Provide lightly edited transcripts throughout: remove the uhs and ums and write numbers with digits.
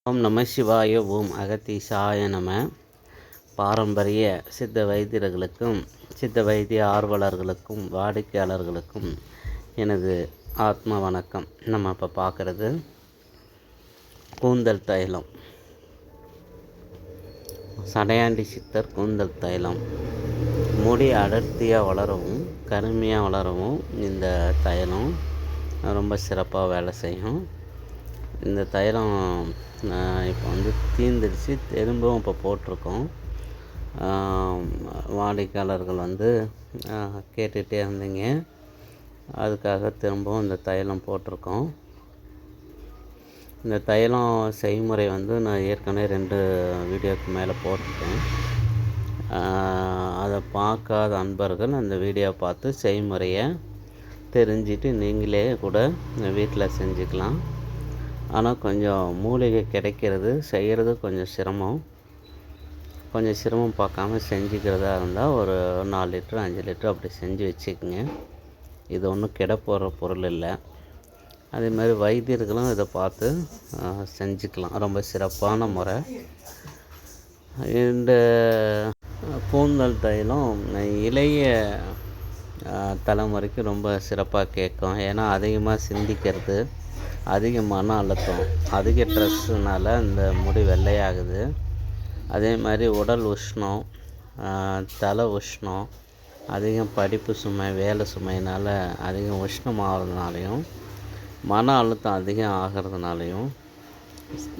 ஓம் நம சிவாய ஓம் அகத்தீசாய நம. பாரம்பரிய சித்த வைத்தியர்களுக்கும் சித்த வைத்திய ஆர்வலர்களுக்கும் வாடிக்கையாளர்களுக்கும் எனது ஆத்ம வணக்கம். நம்ம இப்போ பார்க்குறது கூந்தல் தைலம். சடையாண்டி சித்தர் கூந்தல் தைலம். முடி அடர்த்தியாக வளரவும் கருமையாக வளரவும் இந்த தைலம் ரொம்ப சிறப்பாக வேலை செய்யும். இந்த தைலம் இப்போ தீர்ந்துடுச்சு, திரும்பவும் இப்போ போட்டிருக்கோம். வாடிக்கையாளர்கள் கேட்டுகிட்டே இருந்தீங்க, அதுக்காக திரும்பவும் இந்த தைலம் போட்டிருக்கோம். இந்த தைலம் செய்முறை நான் ஏற்கனவே 2 வீடியோக்கு மேலே போட்டிருக்கேன். அதை பார்க்காத அன்பர்கள் அந்த வீடியோ பார்த்து செய்முறையை தெரிஞ்சுட்டு நீங்களே கூட வீட்டில் செஞ்சுக்கலாம். ஆனால் கொஞ்சம் மூலிகை கிடைக்கிறது செய்கிறது கொஞ்சம் சிரமம் பார்க்காம செஞ்சுக்கிறதா இருந்தால் ஒரு 4 லிட்டர் 5 லிட்டர் அப்படி செஞ்சு வச்சுக்கோங்க. இது ஒன்றும் கெட போகிற பொருள் இல்லை. அதே மாதிரி வைத்தியர்களும் இதை பார்த்து செஞ்சுக்கலாம். ரொம்ப சிறப்பான முறை. இந்த கூந்தல் தைலம் இளைய தலைமுறைக்கு ரொம்ப சிறப்பாக கேட்கும். ஏன்னா அதிகமாக சிந்திக்கிறது, அதிக மன அழுத்தம், அதிக ஸ்ட்ரெஸ்ஸுனால் இந்த முடி வெள்ளையாகுது. அதே மாதிரி உடல் உஷ்ணம், தலை உஷ்ணம், அதிகம் படிப்பு சுமை, வேலை சுமையினால் அதிகம் உஷ்ணம் ஆகிறதுனாலையும், மன அழுத்தம் அதிகம் ஆகிறதுனாலையும்,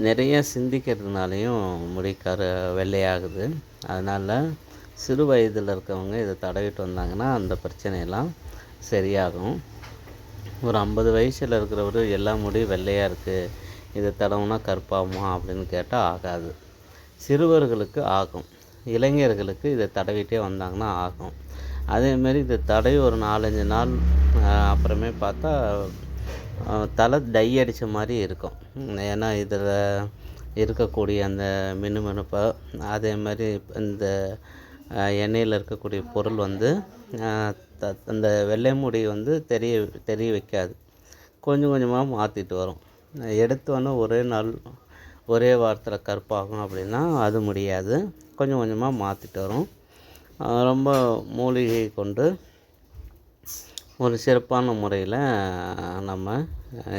நிறைய சிந்திக்கிறதுனாலையும் முடி வெள்ளையாகுது. அதனால் சிறு வயதில் இருக்கவங்க இதை தடவிட்டு வந்தாங்கன்னா அந்த பிரச்சனையெல்லாம் சரியாகும். ஒரு 50 வயசில் இருக்கிறவர் எல்லா முடியும் வெள்ளையாக இருக்குது, இதை தடவுனா கருப்பாகுமா அப்படின்னு கேட்டால் ஆகாது. சிறுவர்களுக்கு ஆகும், இளைஞர்களுக்கு இதை தடவிட்டே வந்தாங்கன்னா ஆகும். அதேமாரி இதை தடவி ஒரு 4-5 நாள் அப்புறமே பார்த்தா தலை டை அடித்த மாதிரி இருக்கும். ஏன்னா இதில் இருக்கக்கூடிய அந்த மினுமினுப்பை, அதே மாதிரி இந்த எண்ணெயில் இருக்கக்கூடிய பொருள் அந்த வெள்ளை முடி தெரிய வைக்காது. கொஞ்சம் கொஞ்சமாக மாற்றிட்டு வரும். எடுத்தோன்னே ஒரே நாள் ஒரே வாரத்தில் கருப்பாகும் அப்படின்னா அது முடியாது. கொஞ்சம் கொஞ்சமாக மாற்றிட்டு வரும். ரொம்ப மூலிகை கொண்டு ஒரு சிறப்பான முறையில் நம்ம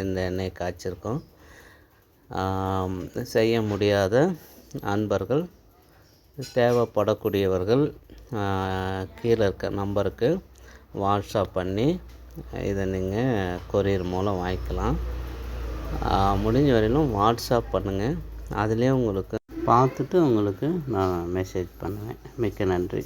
இந்த எண்ணெயை காய்ச்சிருக்கோம். செய்ய முடியாத அன்பர்கள், தேவைப்படக்கூடியவர்கள் கீழே இருக்க நம்பருக்கு வாட்ஸ்அப் பண்ணி இதை நீங்கள் கொரியர் மூலம் வாங்கிக்கலாம். முடிஞ்ச வரையிலும் வாட்ஸ்அப் பண்ணுங்கள். அதுலேயே உங்களுக்கு பார்த்துட்டு உங்களுக்கு நான் மெசேஜ் பண்ணுவேன். மிக்க நன்றி.